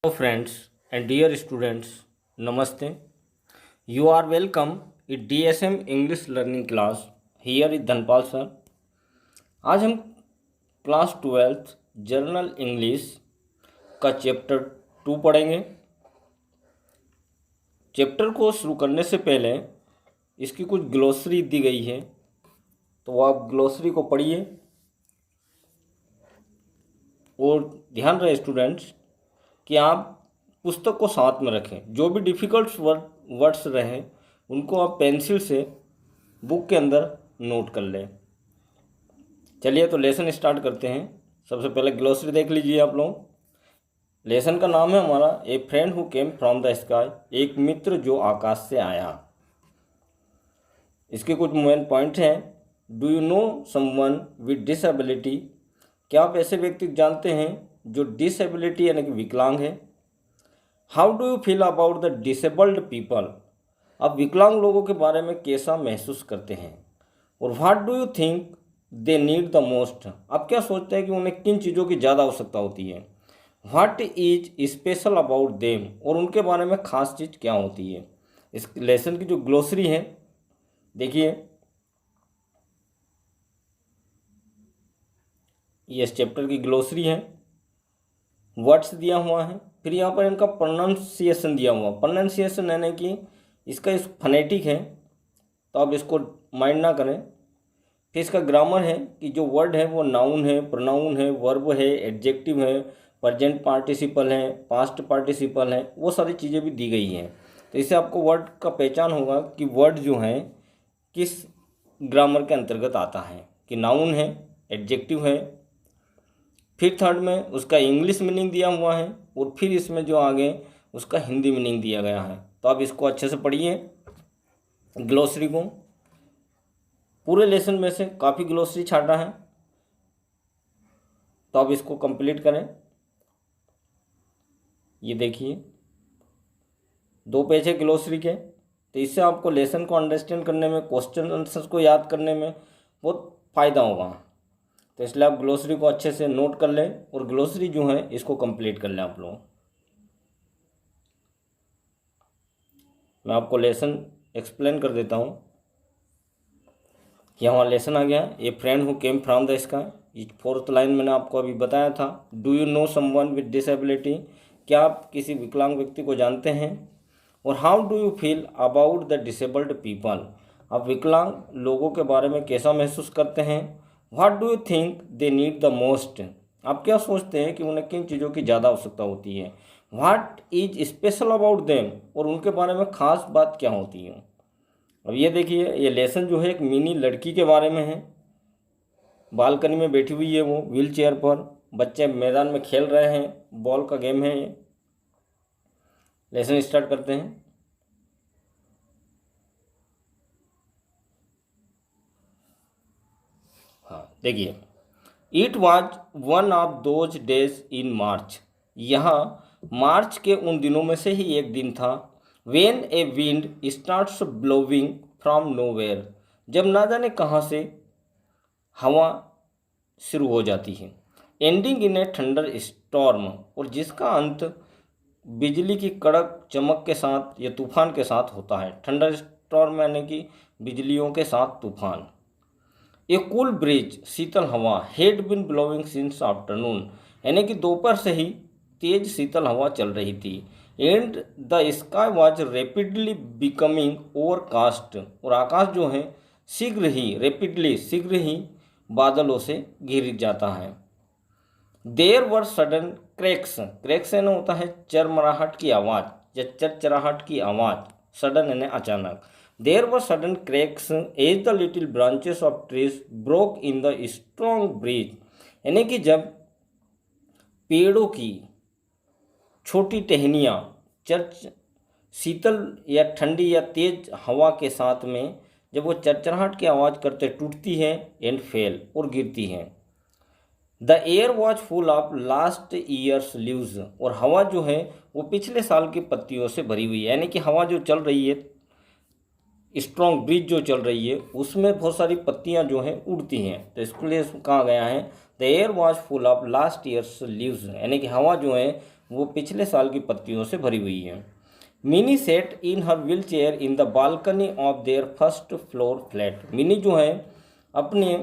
Hello friends and dear students, Namaste. You are welcome in DSM English Learning class. Here is Dhanpal sir. आज हम class 12th journal English का chapter 2 पढ़ेंगे। Chapter को शुरू करने से पहले इसकी कुछ ग्लोसरी दी गई है, तो आप ग्लोसरी को पढ़िए और ध्यान रहे स्टूडेंट्स कि आप पुस्तक को साथ में रखें। जो भी डिफ़िकल्ट वर्ड्स रहें उनको आप पेंसिल से बुक के अंदर नोट कर लें। चलिए तो लेसन स्टार्ट करते हैं। सबसे पहले ग्लोसरी देख लीजिए आप लोग। लेसन का नाम है हमारा ए friend who came from the sky, एक मित्र जो आकाश से आया। इसके कुछ मेन पॉइंट हैं। Do you know someone with disability, क्या आप ऐसे व्यक्ति जानते हैं जो डिसेबिलिटी यानी कि विकलांग है। How do you feel about the disabled people, आप विकलांग लोगों के बारे में कैसा महसूस करते हैं। और what do you think they need the most, आप क्या सोचते हैं कि उन्हें किन चीज़ों की ज़्यादा आवश्यकता होती है। What is special about them, और उनके बारे में खास चीज़ क्या होती है। इस लेसन की जो ग्लोसरी है देखिए, ये इस चैप्टर की ग्लोसरी है। वर्ड्स दिया हुआ है, फिर यहाँ पर इनका प्रोनाउंसिएशन दिया हुआ। प्रोनाउंसिएशन यानी कि इसका इस फनेटिक है, तो आप इसको माइंड ना करें। फिर इसका ग्रामर है कि जो वर्ड है वो नाउन है, प्रोनाउन है, वर्ब है, एडजेक्टिव है, प्रेजेंट पार्टिसिपल है, पास्ट पार्टिसिपल है, वो सारी चीज़ें भी दी गई हैं। तो इससे आपको वर्ड का पहचान होगा कि वर्ड जो है किस ग्रामर के अंतर्गत आता है, कि नाउन है, एडजेक्टिव है। फिर थर्ड में उसका इंग्लिश मीनिंग दिया हुआ है, और फिर इसमें जो आगे उसका हिंदी मीनिंग दिया गया है। तो आप इसको अच्छे से पढ़िए ग्लोसरी को। पूरे लेसन में से काफ़ी ग्लोसरी छाटा है, तो आप इसको कंप्लीट करें। ये देखिए 2 पेज है ग्लोसरी के, तो इससे आपको लेसन को अंडरस्टैंड करने में, क्वेश्चन आंसर्स को याद करने में बहुत फ़ायदा होगा। तो इसलिए आप ग्लोसरी को अच्छे से नोट कर लें और ग्लोसरी जो है इसको कंप्लीट कर लें आप लोग। मैं आपको लेसन एक्सप्लेन कर देता हूँ कि हमारा लेसन आ गया। ए friend who came from the sky, ये 4th लाइन मैंने आपको अभी बताया था। Do you know someone with disability, क्या आप किसी विकलांग व्यक्ति को जानते हैं। और how do you feel about the disabled people, आप विकलांग लोगों के बारे में कैसा महसूस करते हैं। What do you think they need the most, आप क्या सोचते हैं कि उन्हें किन चीज़ों की ज़्यादा आवश्यकता होती है। What is special about them, और उनके बारे में ख़ास बात क्या होती है। अब ये देखिए, ये लेसन जो है एक मिनी लड़की के बारे में है। बालकनी में बैठी हुई है वो व्हील चेयर पर, बच्चे मैदान में खेल रहे हैं, बॉल का गेम है ये। लेसन स्टार्ट करते हैं। हाँ देखिए, it was one of those days in March, यहाँ मार्च के उन दिनों में से ही एक दिन था। When a wind starts blowing from nowhere, जब ना जाने कहाँ से हवा शुरू हो जाती है। Ending in A thunder storm, और जिसका अंत बिजली की कड़क चमक के साथ या तूफान के साथ होता है। थंडर स्टॉर्म यानी कि बिजलियों के साथ तूफान। ए कूल ब्रीज, शीतल हवा, हेड बिन ब्लोइंग सिंस आफ्टरनून, यानी कि दोपहर से ही तेज शीतल हवा चल रही थी। And the sky was rapidly becoming overcast, और आकाश जो है शीघ्र ही, रेपिडली शीघ्र ही बादलों से घिर जाता है। There were sudden cracks, cracks यानी होता है चरमराहट की आवाज़ या चरचराहट की आवाज़, सडन यानी अचानक। There were sudden cracks as the little branches of trees broke in the strong breeze, यानी कि जब पेड़ों की छोटी टहनियाँ शीतल या ठंडी या तेज हवा के साथ में जब वो चरचराहट की आवाज़ करते टूटती है एंड फेल, और गिरती हैं। The air was full of last years leaves, और हवा जो है वो पिछले साल की पत्तियों से भरी हुई है, यानी कि हवा जो चल रही है, स्ट्रॉन्ग ब्रीज जो चल रही है, उसमें बहुत सारी पत्तियां जो हैं उड़ती हैं। तो इसके लिए कहा गया है the air was full of last years leaves, यानी कि हवा जो है वो पिछले साल की पत्तियों से भरी हुई है। Mini set in her wheel chair in the balcony of their first floor flat. Mini जो है अपने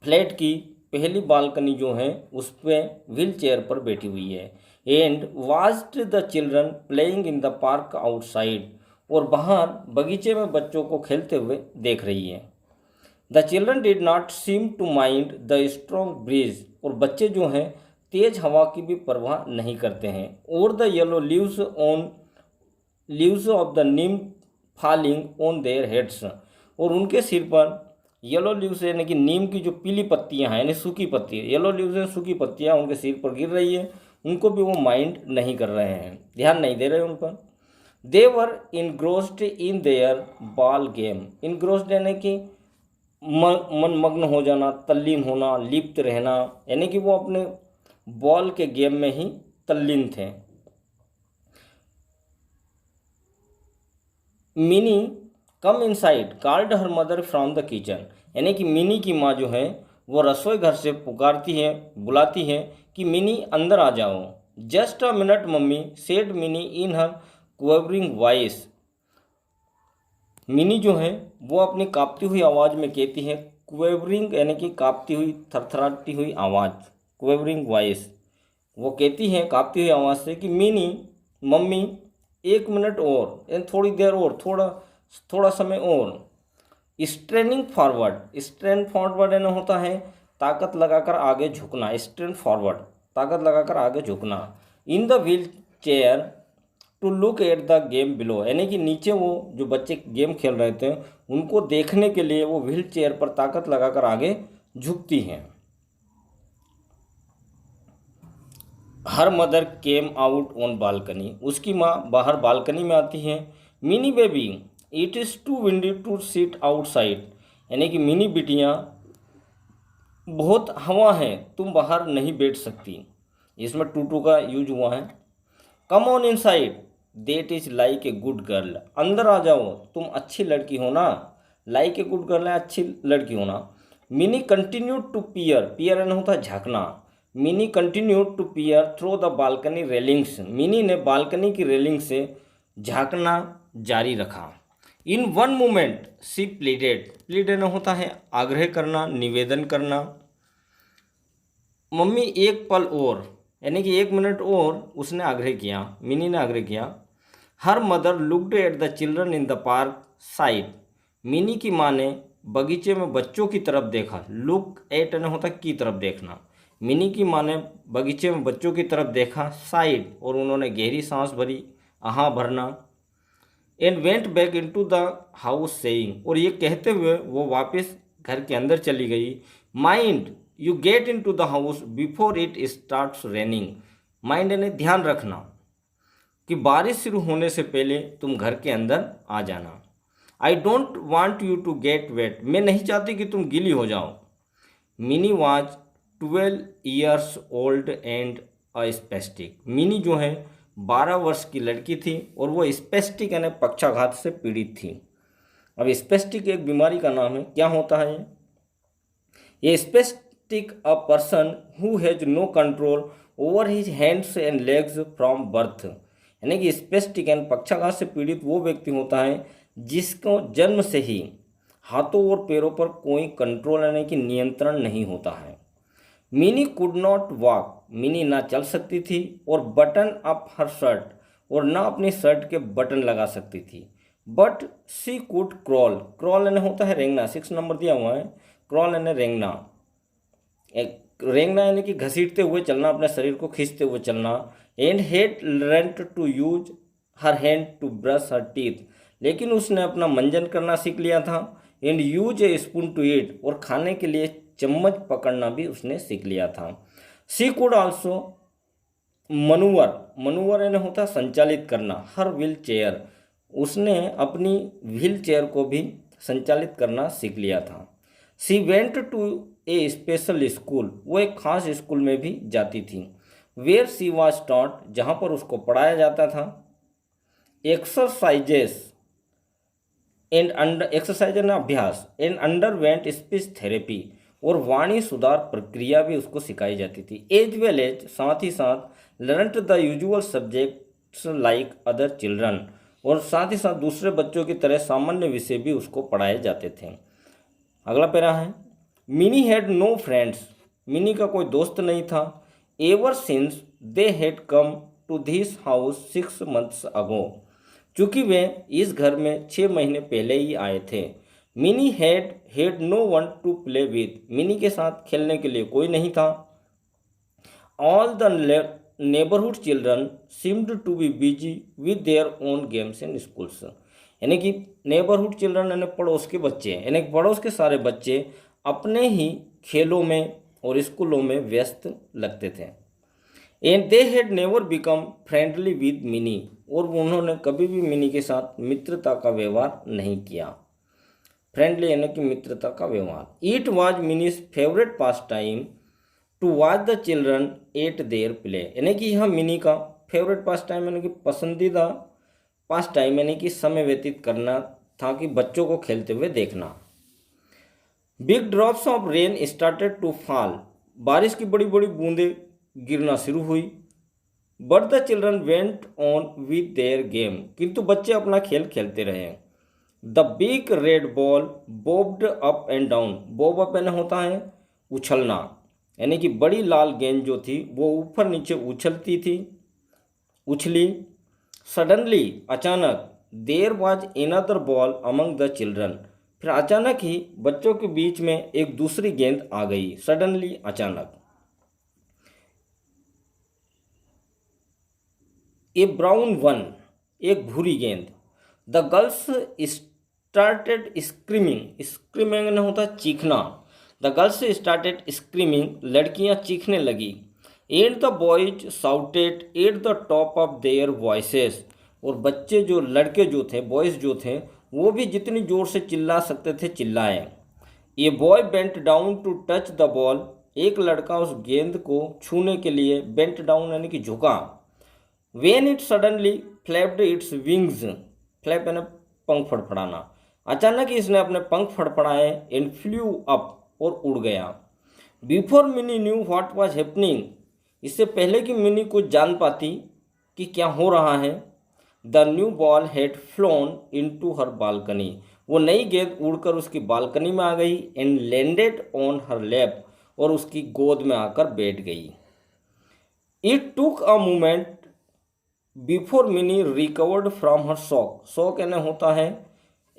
फ्लैट की पहली बालकनी जो है उस पर व्हील चेयर पर बैठी हुई है। And watched the children playing in the park outside, और बाहर बगीचे में बच्चों को खेलते हुए देख रही है। The children did not seem to mind the strong breeze, और बच्चे जो हैं तेज हवा की भी परवाह नहीं करते हैं। और the yellow leaves of the Neem falling on their heads, और उनके सिर पर येलो लीव्स यानी कि नीम की जो पीली पत्तियां हैं यानी सूखी पत्ती, येलो लीव्स हैं सूखी पत्तियां उनके सिर पर गिर रही है, उनको भी वो माइंड नहीं कर रहे हैं, ध्यान नहीं दे रहे उन पर। They were engrossed in their ball game. Engrossed यानी कि मनमग्न हो जाना, तल्लीन होना, लिप्त रहना, यानी कि वो अपने बॉल के गेम में ही तल्लीन थे। Mini come inside called her mother from the kitchen, यानी कि मिनी की माँ जो है वो रसोई घर से पुकारती है, बुलाती है कि मिनी अंदर आ जाओ। जस्ट अ मिनट मम्मी said Mini in her quavering voice. Mini जो है वो अपनी कांपती हुई आवाज़ में कहती है, क्वेवरिंग यानी कि कांपती हुई थरथराती हुई आवाज़, क्वेवरिंग वॉइस। वो कहती है कांपती हुई आवाज़ से कि मिनी मम्मी एक मिनट और, यानी थोड़ी देर और, थोड़ा समय और। स्ट्रेनिंग फॉरवर्ड, स्ट्रेन फॉरवर्ड यानी होता है ताकत लगाकर आगे झुकना, स्ट्रेन फॉरवर्ड ताकत लगाकर आगे झुकना। In the wheelchair to look at the game below, यानी कि नीचे वो जो बच्चे गेम खेल रहे थे उनको देखने के लिए वो व्हील चेयर पर ताकत लगाकर आगे झुकती हैं। Her mother came out on balcony, उसकी माँ बाहर बालकनी में आती है। Mini baby it is too windy to sit outside, यानी कि मिनी बिटियाँ बहुत हवा है, तुम बाहर नहीं बैठ सकती, इसमें टू का यूज हुआ है। Come on inside that is like a good girl, अंदर आ जाओ तुम अच्छी लड़की हो ना, लाइक ए गुड गर्ल है अच्छी लड़की होना। Mini continue to peer, peer यानी होता है झाँकना। Mini continue to peer through the balcony railings, Mini ने बालकनी की रेलिंग से झाँकना जारी रखा। In one moment she pleaded, plead यानी होता है आग्रह करना, निवेदन करना। मम्मी एक पल और, यानी कि एक मिनट और उसने आग्रह किया, मिनी ने आग्रह किया। Her mother looked at the children in the park side, mini की माँ ने बगीचे में बच्चों की तरफ देखा। लुक एट यानी होता की तरफ देखना, मिनी की माँ ने बगीचे में बच्चों की तरफ देखा, साइड, और उन्होंने गहरी सांस भरी, आहा भरना। And went back into the house saying, और ये कहते हुए वो वापस घर के अंदर चली गई। Mind you get into the house before it starts raining, mind यानी ध्यान रखना कि बारिश शुरू होने से पहले तुम घर के अंदर आ जाना। I don't want you to get wet, मैं नहीं चाहती कि तुम गीली हो जाओ। Mini was 12 years old and a spastic, Mini जो है 12 वर्ष की लड़की थी और वो स्पेस्टिक यानी पक्षाघात से पीड़ित थी। अब स्पेस्टिक एक बीमारी का नाम है, क्या होता है ये spastic a person who has no control over his hands and legs from birth, यानी कि स्पेस्टिक यानी पक्षाघात से पीड़ित वो व्यक्ति होता है जिसको जन्म से ही हाथों और पैरों पर कोई कंट्रोल यानी कि नियंत्रण नहीं होता है। Mini could not walk, mini ना चल सकती थी, और बटन अप हर शर्ट, और ना अपनी शर्ट के बटन लगा सकती थी। But she could crawl, crawl यानी होता है रेंगना, 6 नंबर दिया हुआ है, क्रॉल यानी रेंगना। एक रेंगना यानी कि घसीटते हुए चलना, अपने शरीर को खींचते हुए चलना। And had learned to use her hand to brush her teeth, लेकिन उसने अपना मंजन करना सीख लिया था। And use a spoon to eat, और खाने के लिए चम्मच पकड़ना भी उसने सीख लिया था। सी कुड ऑल्सो मनूवर, मनूवर यानी होता है संचालित करना, हर व्हील चेयर, उसने अपनी व्हील चेयर को भी संचालित करना सीख लिया था। She went to a special school, वो एक खास स्कूल में भी जाती थी। वेयर सी वॉज टॉट, जहाँ पर उसको पढ़ाया जाता था। एक्सरसाइजेस एंड अंडर, एक्सरसाइज ना अभ्यास, and under went speech therapy, और वाणी सुधार प्रक्रिया भी उसको सिखाई जाती थी। एज वेल एज, साथ ही साथ learned the usual subjects like other children, और साथ ही साथ दूसरे बच्चों की तरह सामान्य विषय भी उसको पढ़ाए जाते थे। अगला पैरा है, Mini had no friends, Mini का कोई दोस्त नहीं था। Ever since they had come to this house 6 months ago, चूँकि वे इस घर में 6 महीने पहले ही आए थे। Mini had no one to play with, Mini के साथ खेलने के लिए कोई नहीं था। All the neighbourhood children seemed to be busy with their own games in schools, यानी कि नेबरहुड चिल्ड्रन यानी पड़ोस के बच्चे, यानी कि पड़ोस के सारे बच्चे अपने ही खेलों में और स्कूलों में व्यस्त लगते थे। And they had never become friendly with mini, और उन्होंने कभी भी मिनी के साथ मित्रता का व्यवहार नहीं किया। फ्रेंडली यानी कि मित्रता का व्यवहार। It was Mini's favourite pastime to watch the children at their play, यानी कि यह मिनी का फेवरेट पास टाइम यानी कि पसंदीदा पास टाइम यानी कि समय व्यतीत करना था कि बच्चों को खेलते हुए देखना। Big drops of rain started to fall, बारिश की बड़ी बड़ी बूंदें गिरना शुरू हुई। But the children went on with their game, किंतु बच्चे अपना खेल खेलते रहे। The big red ball bobbed up and down, bob up यानी होता है उछलना, यानी कि बड़ी लाल गेंद जो थी वो ऊपर नीचे उछली। सडनली, अचानक, there was another ball among the children, फिर अचानक ही बच्चों के बीच में एक दूसरी गेंद आ गई। सडनली, अचानक। ए ब्राउन वन, एक भूरी गेंद। The girls started screaming, screaming होता है चीखना। द गर्ल्स स्टार्टेड स्क्रीमिंग, लड़कियां चीखने लगी। And the boys shouted at the top of their voices, और बच्चे जो लड़के जो थे बॉयज जो थे वो भी जितनी जोर से चिल्ला सकते थे चिल्लाए। A boy bent down to touch the ball, एक लड़का उस गेंद को छूने के लिए बेंट डाउन यानी कि झुका। When it suddenly flapped its wings, flap यानी पंख फड़फड़ाना, अचानक ही इसने अपने पंख फड़फड़ाए। एंड फ्लू अप, और उड़ गया। Before mini knew what was happening, इससे पहले कि मिनी कुछ जान पाती कि क्या हो रहा है, the new ball had phloem into her balcony, वो नई गेंद उड़कर उसकी बालकनी में आ गई। And landed on her lap, और उसकी गोद में आकर बैठ गई। It took a moment before mini recovered from her shock, shock यानी होता है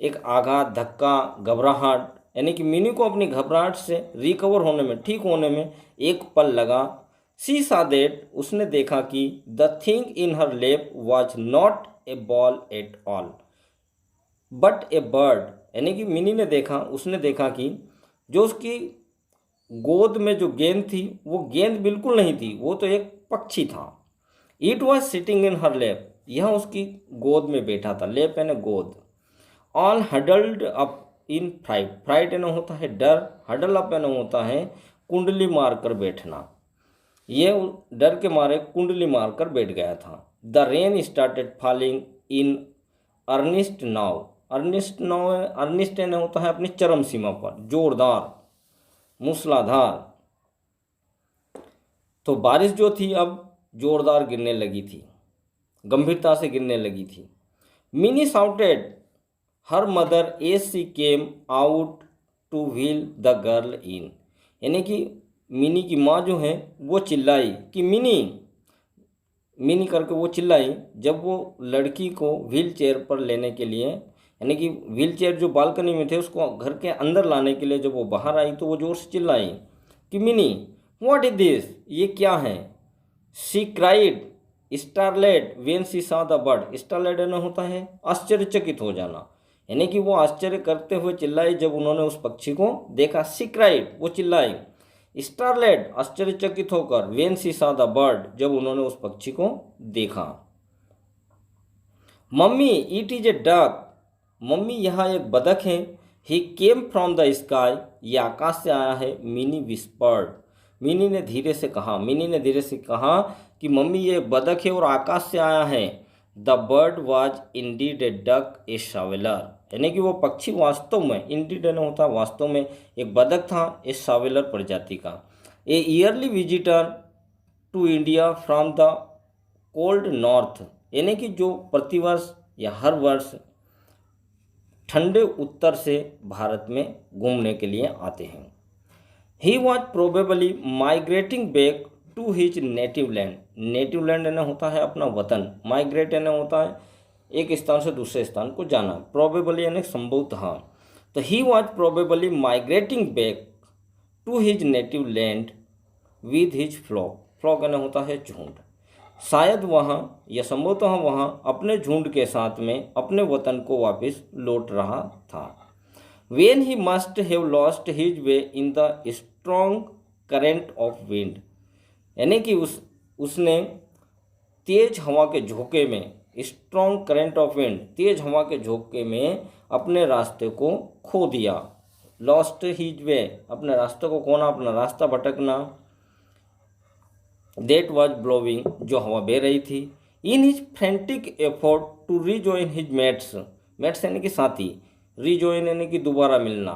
एक आघात, धक्का, घबराहट, यानी कि मिनी को अपनी घबराहट से रिकवर होने में, ठीक होने में एक पल लगा। सी सा दैट, उसने देखा कि द थिंग इन हर लेप was not a ball at all but A bird, यानी कि मिनी ने देखा, उसने देखा कि जो उसकी गोद में जो गेंद थी वो गेंद बिल्कुल नहीं थी, वो तो एक पक्षी था। इट वॉज सिटिंग इन हर लेप, यह उसकी गोद में बैठा था, लेप यानी गोद। All huddled up in fright, fright यानी होता है डर, हडल अप यानी होता है कुंडली मारकर बैठना, ये डर के मारे कुंडली मारकर बैठ गया था। The rain started falling in earnest now, earnest now, earnest यानी होता है अपनी चरम सीमा पर, जोरदार, मूसलाधार। तो बारिश जो थी अब जोरदार गिरने लगी थी, गंभीरता से गिरने लगी थी। Mini shouted her mother as she came out to wheel the girl in, यानी कि मिनी की माँ जो है वो चिल्लाई कि मिनी, मिनी करके वो चिल्लाई जब वो लड़की को व्हील चेयर पर लेने के लिए, यानी कि व्हील चेयर जो बालकनी में थे उसको घर के अंदर लाने के लिए जब वो बाहर आई तो वो जोर से चिल्लाई कि मिनी व्हाट इज दिस, ये क्या है। She cried starlet when she saw the bird, starlet न होता है आश्चर्यचकित हो जाना, यानी कि वो आश्चर्य करते हुए चिल्लाई जब उन्होंने उस पक्षी को देखा। शी क्राइड, वो चिल्लाई। स्टारलेट, आश्चर्यचकित होकर। When she saw the bird, जब उन्होंने उस पक्षी को देखा। Mummy it is a duck, mummy यहाँ एक बदक है। ही केम फ्रॉम द स्काई, ये आकाश से आया है। मिनी विस्पर्ड, मिनी ने धीरे से कहा, मिनी ने धीरे से कहा कि मम्मी ये बदक है और आकाश से आया है। The bird was indeed a duck a shoveler, यानी कि वो पक्षी वास्तव में, इंडीड न होता वास्तव में, एक बदक था, ए शावेलर प्रजाति का। A yearly visitor to India from the cold north, यानी कि जो प्रतिवर्ष या हर वर्ष ठंडे उत्तर से भारत में घूमने के लिए आते हैं। He was probably migrating back to his native land. Native land यानी होता है अपना वतन, माइग्रेट यानी होता है एक स्थान से दूसरे स्थान को जाना, प्रोबेबली यानी संभवतः। तो he was probably migrating back to his native land with his flock. Flock यानी होता है झुंड। शायद वहाँ या संभवतः वहाँ अपने झुंड के साथ में अपने वतन को वापस लौट रहा था। When he must have lost his way in the strong current of wind, यानी कि उसने तेज हवा के झोंके में, स्ट्रॉन्ग करंट ऑफ विंड, तेज हवा के झोंके में अपने रास्ते को खो दिया। लॉस्ट हिज वे, अपने रास्ते को खोना, अपना रास्ता भटकना। दैट वाज ब्लोइंग, जो हवा बह रही थी। In his frantic effort to rejoin his mates, mates यानी कि साथी, रीजॉइन यानी कि दोबारा मिलना।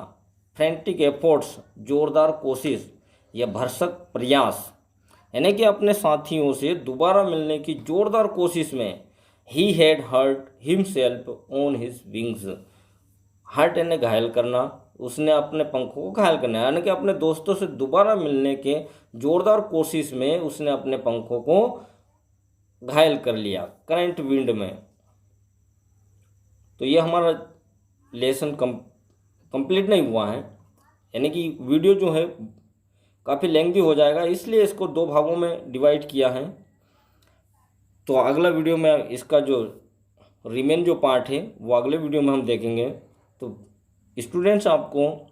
फ्रेंटिक एफर्ट्स, जोरदार कोशिश या भरसक प्रयास, यानी कि अपने साथियों से दोबारा मिलने की जोरदार कोशिश में। He had hurt himself on his wings. Hurt यानी घायल करना, उसने अपने पंखों को घायल करना, यानी कि अपने दोस्तों से दोबारा मिलने के जोरदार कोशिश में उसने अपने पंखों को घायल कर लिया करंट विंड में। तो ये हमारा लेसन कंप्लीट नहीं हुआ है, यानी कि वीडियो जो है काफ़ी लेंथी हो जाएगा, इसलिए इसको 2 भागों में डिवाइड किया है। तो अगला वीडियो में इसका जो रिमेन जो पार्ट है वो अगले वीडियो में हम देखेंगे। तो स्टूडेंट्स, आपको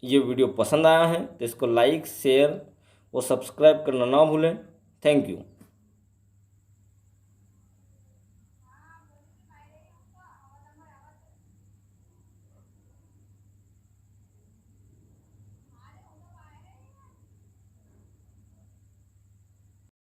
ये वीडियो पसंद आया है तो इसको लाइक, शेयर और सब्सक्राइब करना ना भूलें। Thank you.